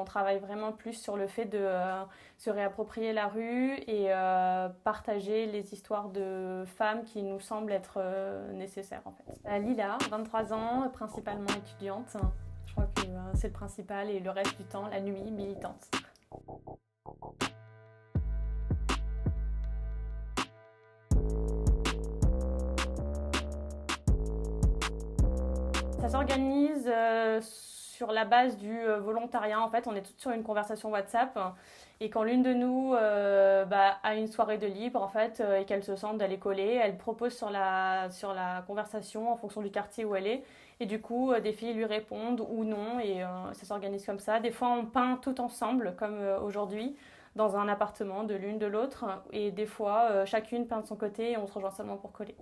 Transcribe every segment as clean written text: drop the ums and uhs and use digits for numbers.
travaille vraiment plus sur le fait de se réapproprier la rue et partager les histoires de femmes qui nous semblent être nécessaires en fait. Lila, 23 ans, principalement étudiante. Je crois que c'est le principal et le reste du temps, la nuit, militante. Ça s'organise sur la base du volontariat. En fait, on est toutes sur une conversation WhatsApp. Et quand l'une de nous a une soirée de libre, en fait, et qu'elle se sent d'aller coller, elle propose sur la conversation en fonction du quartier où elle est. Et du coup, des filles lui répondent ou non. Et ça s'organise comme ça. Des fois, on peint tout ensemble, comme aujourd'hui, dans un appartement de l'une de l'autre. Et des fois, chacune peint de son côté et on se rejoint seulement pour coller.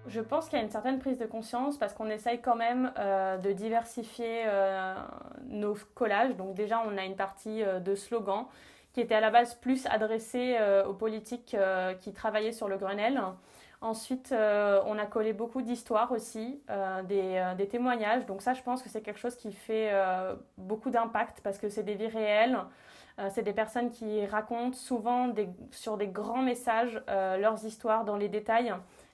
Je pense qu'il y a une certaine prise de conscience parce qu'on essaye quand même de diversifier nos collages. Donc déjà, on a une partie de slogans qui était à la base plus adressée aux politiques qui travaillaient sur le Grenelle. Ensuite, on a collé beaucoup d'histoires aussi, des témoignages. Donc ça, je pense que c'est quelque chose qui fait beaucoup d'impact parce que c'est des vies réelles. C'est des personnes qui racontent souvent sur des grands messages leurs histoires dans les détails.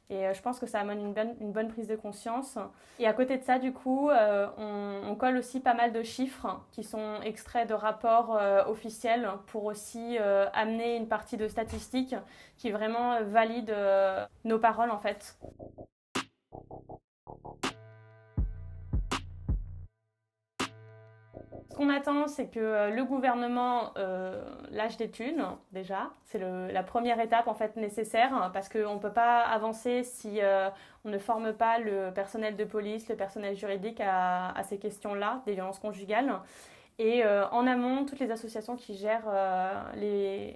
Et je pense que ça amène une bonne prise de conscience. Et à côté de ça, du coup, on colle aussi pas mal de chiffres qui sont extraits de rapports officiels pour aussi amener une partie de statistiques qui vraiment valide nos paroles en fait. Ce qu'on attend, c'est que le gouvernement lâche des thunes, déjà. C'est la première étape en fait nécessaire parce qu'on ne peut pas avancer si on ne forme pas le personnel de police, le personnel juridique à ces questions-là, des violences conjugales. Et en amont, toutes les associations qui gèrent et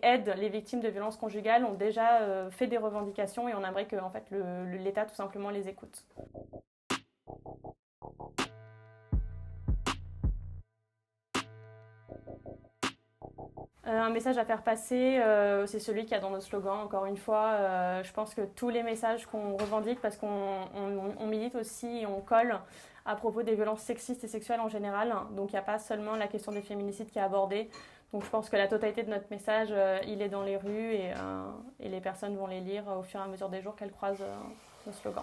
aident les victimes de violences conjugales ont déjà fait des revendications et on aimerait que en fait, l'État tout simplement les écoute. Un message à faire passer, c'est celui qu'il y a dans nos slogans, encore une fois. Je pense que tous les messages qu'on revendique, parce qu'on milite aussi et on colle à propos des violences sexistes et sexuelles en général. Donc il n'y a pas seulement la question des féminicides qui est abordée. Donc je pense que la totalité de notre message, il est dans les rues et les personnes vont les lire au fur et à mesure des jours qu'elles croisent nos slogans.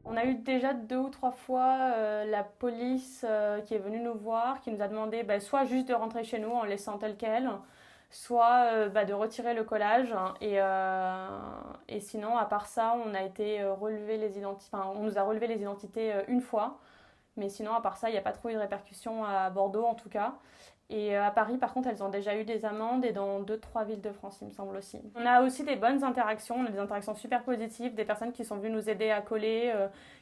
On a eu déjà 2 ou 3 fois la police qui est venue nous voir, qui nous a demandé soit juste de rentrer chez nous en laissant tel quel, soit de retirer le collage. Et sinon, à part ça, on a été on nous a relevé les identités une fois. Mais sinon, à part ça, il n'y a pas trop eu de répercussions à Bordeaux en tout cas. Et à Paris, par contre, elles ont déjà eu des amendes et dans 2, 3 villes de France, il me semble aussi. On a aussi des bonnes interactions, on a des interactions super positives, des personnes qui sont venues nous aider à coller,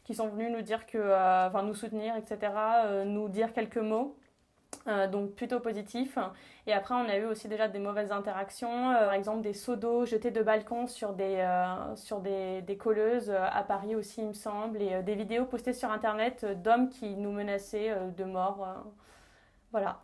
qui sont venues nous dire nous soutenir, etc., nous dire quelques mots. Donc plutôt positif. Et après, on a eu aussi déjà des mauvaises interactions, par exemple des seaux d'eau jetés de balcons sur des colleuses à Paris aussi, il me semble, et des vidéos postées sur Internet d'hommes qui nous menaçaient de mort. Voilà.